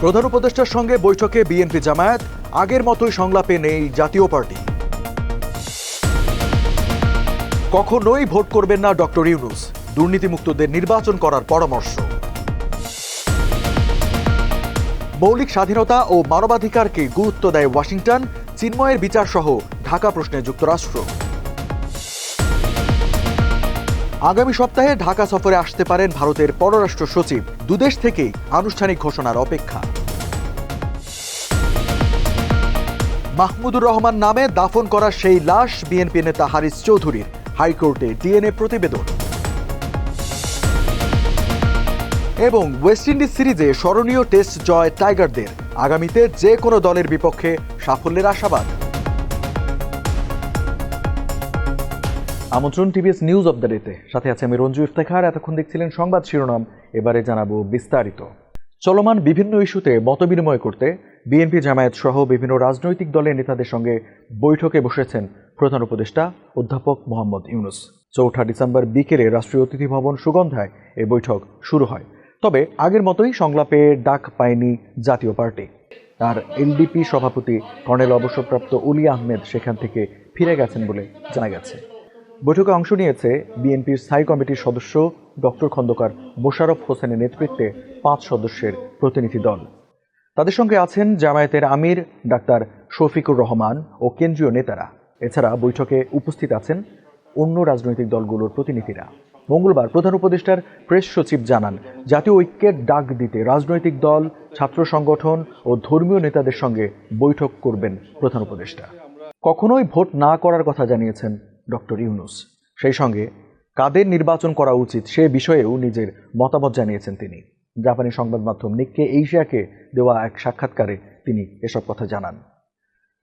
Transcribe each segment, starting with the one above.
প্রধান উপদেষ্টার সঙ্গে বৈঠকে বিএনপি জামায়াত, আগের মতোই সংলাপে নেই জাতীয় পার্টি। কখনোই ভোট করবেন না ডক্টর ইউনূস, দুর্নীতিমুক্তদের নির্বাচন করার পরামর্শ। মৌলিক স্বাধীনতা ও মানবাধিকারকে গুরুত্ব দেয় ওয়াশিংটন, চিন্ময়ের বিচার সহ ঢাকা প্রশ্নে যুক্তরাষ্ট্র। আগামী সপ্তাহে ঢাকা সফরে আসতে পারেন ভারতের পররাষ্ট্র সচিব, দুদেশ থেকেই আনুষ্ঠানিক ঘোষণার অপেক্ষা। মাহমুদুর রহমান নামে দাফন করা সেই লাশ বিএনপি নেতা হারিস চৌধুরীর, হাইকোর্টে ডিএনএ প্রতিবেদন। এবং ওয়েস্ট ইন্ডিজ সিরিজে স্মরণীয় টেস্ট জয় টাইগারদের, আগামীতে যে কোনো দলের বিপক্ষে সাফল্যের আশাবাদ। আমন্ত্রণ টিভিএস নিউজ অব দ্য ডেতে, সাথে আছে আমি রঞ্জু ইফতেখার। এতক্ষণ দেখছিলেন সংবাদ শিরোনাম, এবারে জানাবো বিস্তারিত। চলমান বিভিন্ন ইস্যুতে মতবিনিময় করতে বিএনপি জামায়াত সহ বিভিন্ন রাজনৈতিক দলের নেতাদের সঙ্গে বৈঠকে বসেছেন প্রধান উপদেষ্টা অধ্যাপক মোহাম্মদ ইউনূস। ৪ ডিসেম্বর বিকেলে রাষ্ট্রীয় অতিথি ভবন সুগন্ধায় এই বৈঠক শুরু হয়। তবে আগের মতোই সংলাপে ডাক পায়নি জাতীয় পার্টি। আর এলডিপি সভাপতি কর্নেল অবসরপ্রাপ্ত অলি আহমেদ সেখান থেকে ফিরে গেছেন বলে জানা গেছে। বৈঠকে অংশ নিয়েছে বিএনপির স্থায়ী কমিটির সদস্য ডক্টর খন্দকার মোশাররফ হোসেনের নেতৃত্বে 5 সদস্যের প্রতিনিধি দল। তাদের সঙ্গে আছেন জামায়াতের আমির ডাক্তার শফিকুর রহমান ও কেন্দ্রীয় নেতারা। এছাড়া বৈঠকে উপস্থিত আছেন অন্য রাজনৈতিক দলগুলোর প্রতিনিধিরা। মঙ্গলবার প্রধান উপদেষ্টার প্রেস সচিব জানান, জাতীয় ঐক্যের ডাক দিতে রাজনৈতিক দল, ছাত্র সংগঠন ও ধর্মীয় নেতাদের সঙ্গে বৈঠক করবেন প্রধান উপদেষ্টা। কখনোই ভোট না করার কথা জানিয়েছেন ডক্টর ইউনূস। সেই সঙ্গে কাদের নির্বাচন করা উচিত সে বিষয়েও নিজের মতামত জানিয়েছেন তিনি। জাপানি সংবাদ মাধ্যম নিক্কে এশিয়াকে দেওয়া এক সাক্ষাৎকারে তিনি এসব কথা জানান।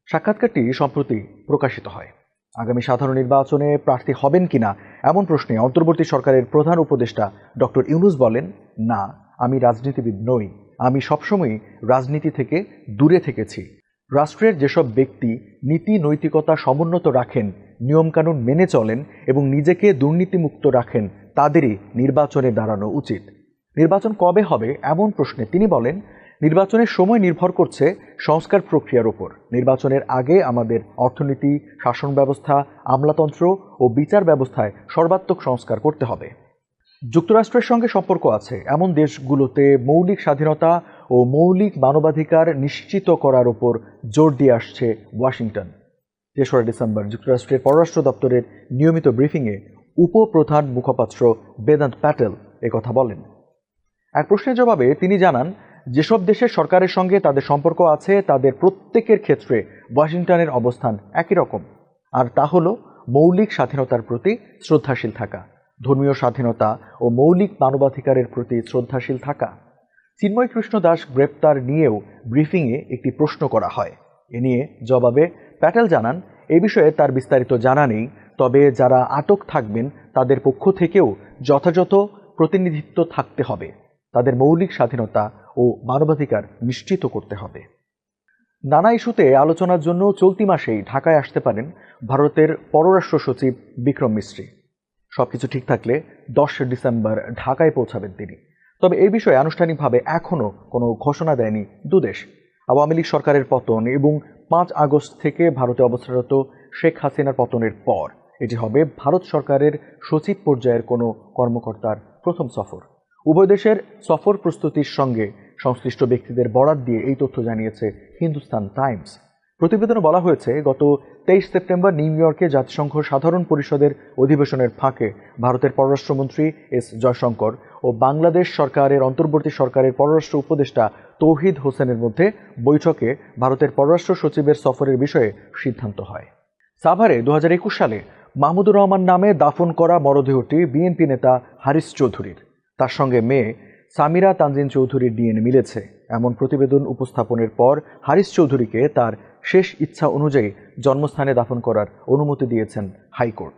সাক্ষাৎকারটি সম্প্রতি প্রকাশিত হয়। আগামী সাধারণ নির্বাচনে প্রার্থী হবেন কিনা এমন প্রশ্নে অন্তর্বর্তী সরকারের প্রধান উপদেষ্টা ডক্টর ইউনূস বলেন, না, আমি রাজনীতিবিদ নই। আমি সবসময় রাজনীতি থেকে দূরে থেকেছি। রাষ্ট্রের যেসব ব্যক্তি নীতি নৈতিকতা সমুন্নত রাখেন, নিয়মকানুন মেনে চলেন এবং নিজেকে দুর্নীতিমুক্ত রাখেন, তাদেরই নির্বাচনে দাঁড়ানো উচিত। নির্বাচন কবে হবে এমন প্রশ্নে তিনি বলেন, নির্বাচনের সময় নির্ভর করছে সংস্কার প্রক্রিয়ার উপর। নির্বাচনের আগে আমাদের অর্থনীতি, শাসন ব্যবস্থা, আমলাতন্ত্র ও বিচার ব্যবস্থায় সর্বাত্মক সংস্কার করতে হবে। যুক্তরাষ্ট্রের সঙ্গে সম্পর্ক আছে এমন দেশগুলোতে মৌলিক স্বাধীনতা ও মৌলিক মানবাধিকার নিশ্চিত করার উপর জোর দিয়ে আসছে ওয়াশিংটন। ৩রা ডিসেম্বর যুক্তরাষ্ট্রের পররাষ্ট্র দপ্তরের নিয়মিত ব্রিফিংয়ে উপপ্রধান মুখপাত্র বেদান্ত প্যাটেল একথা বলেন। এক প্রশ্নের জবাবে তিনি জানান, যেসব দেশের সরকারের সঙ্গে তাদের সম্পর্ক আছে তাদের প্রত্যেকের ক্ষেত্রে ওয়াশিংটনের অবস্থান একই রকম, আর তা হল মৌলিক স্বাধীনতার প্রতি শ্রদ্ধাশীল থাকা, ধর্মীয় স্বাধীনতা ও মৌলিক মানবাধিকারের প্রতি শ্রদ্ধাশীল থাকা। চিন্ময় কৃষ্ণ দাস গ্রেপ্তার নিয়েও ব্রিফিংয়ে একটি প্রশ্ন করা হয়। এ নিয়ে জবাবে প্যাটেল জানান, এ বিষয়ে তার বিস্তারিত জানা নেই, তবে যারা আটক থাকবেন তাদের পক্ষ থেকেও যথাযথ প্রতিনিধিত্ব থাকতে হবে। তাদের মৌলিক স্বাধীনতা ও মানবাধিকার নিশ্চিত করতে হবে। নানা ইস্যুতে আলোচনার জন্য চলতি মাসেই ঢাকায় আসতে পারেন ভারতের পররাষ্ট্র সচিব বিক্রম মিস্ত্রি। সবকিছু ঠিক থাকলে 10 ডিসেম্বর ঢাকায় পৌঁছাবেন তিনি। তবে এই বিষয়ে আনুষ্ঠানিকভাবে এখনও কোনো ঘোষণা দেয়নি দুদেশ। আওয়ামী লীগ সরকারের পতন এবং 5 আগস্ট থেকে ভারতে অবস্থানরত শেখ হাসিনার পতনের পর এটি হবে ভারত সরকারের সচিব পর্যায়ের কোনো কর্মকর্তার প্রথম সফর। উভয় দেশের সফর প্রস্তুতির সঙ্গে সংশ্লিষ্ট ব্যক্তিদের বরাত দিয়ে এই তথ্য জানিয়েছে হিন্দুস্তান টাইমস। প্রতিবেদনে বলা হয়েছে, গত 23 সেপ্টেম্বর নিউ ইয়র্কে জাতিসংঘ সাধারণ পরিষদের অধিবেশনের ফাঁকে ভারতের পররাষ্ট্রমন্ত্রী এস জয়শঙ্কর ও বাংলাদেশ সরকারের অন্তর্বর্তী সরকারের পররাষ্ট্র উপদেষ্টা তৌহিদ হোসেনের মধ্যে বৈঠকে ভারতের পররাষ্ট্র সচিবের সফরের বিষয়ে সিদ্ধান্ত হয়। সাভারে 2021 সালে মাহমুদুর রহমান নামে দাফন করা মরদেহটি বিএনপি নেতা হারিস চৌধুরীর। তার সঙ্গে মেয়ে সামিরা তানজিন চৌধুরীর ডিএনএ মিলেছে। এমন প্রতিবেদন উপস্থাপনের পর হারিস চৌধুরীকে তার শেষ ইচ্ছা অনুযায়ী জন্মস্থানে দাফন করার অনুমতি দিয়েছেন হাইকোর্ট।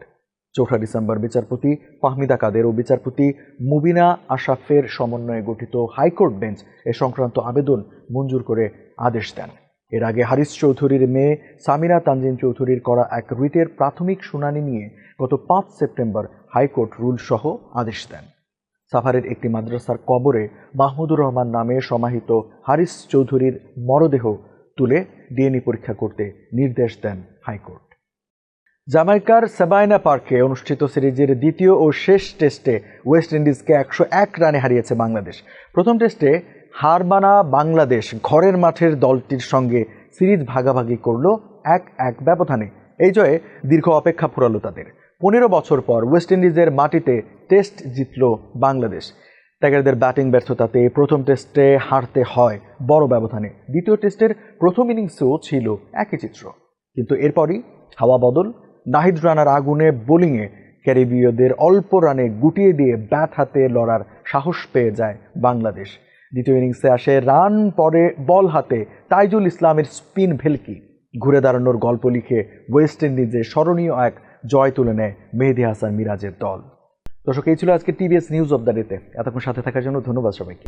4 ডিসেম্বর বিচারপতি ফাহমিদা কাদের ও বিচারপতি মুবিনা আশরাফের সমন্বয়ে গঠিত হাইকোর্ট বেঞ্চ এ সংক্রান্ত আবেদন মঞ্জুর করে আদেশ দেন। এর আগে হারিস চৌধুরীর মেয়ে সামিরা তানজিন চৌধুরীর করা এক রিটের প্রাথমিক শুনানি নিয়ে গত 5 সেপ্টেম্বর হাইকোর্ট রুল সহ আদেশ দেন। সাভারের একটি মাদ্রাসার কবরে মাহমুদুর রহমান নামে সমাহিত হারিস চৌধুরীর মরদেহ তুলে ডিএনএ পরীক্ষা করতে নির্দেশ দেন হাইকোর্ট। জামাইকার সাবাইনা পার্কে অনুষ্ঠিত সিরিজের দ্বিতীয় ও শেষ টেস্টে ওয়েস্ট ইন্ডিজকে 101 রানে হারিয়েছে বাংলাদেশ। প্রথম টেস্টে হার মানা বাংলাদেশ ঘরের মাঠের দলটির সঙ্গে সিরিজ ভাগাভাগি করল 1-1 ব্যবধানে। এই জয়ে দীর্ঘ অপেক্ষা ফুরালো তাদের। 15 বছর পর ওয়েস্ট ইন্ডিজের মাটিতে টেস্ট জিতল বাংলাদেশ। টাইগারদের ব্যাটিং ব্যর্থতাতে প্রথম টেস্টে হারতে হয় বড় ব্যবধানে। দ্বিতীয় টেস্টের প্রথম ইনিংসেও ছিল একই চিত্র, কিন্তু এরপরই হাওয়া বদল। নাহিদ রানার আগুনে বোলিংয়ে ক্যারিবীয়দের অল্প রানে গুটিয়ে দিয়ে ব্যাট হাতে লড়ার সাহস পেয়ে যায় বাংলাদেশ। দ্বিতীয় ইনিংসে আসে রান, পরে বল হাতে তাইজুল ইসলামের স্পিন ভেলকি। ঘুরে দাঁড়ানোর গল্প লিখে ওয়েস্ট ইন্ডিজে স্মরণীয় এক জয় তুলে নেয় মেহেদী হাসান মিরাজের দল। দর্শক, এই ছিল আজকে টিভিএস নিউজ অব দ্য ডেতে। এতক্ষণ সাথে থাকার জন্য ধন্যবাদ সবাইকে।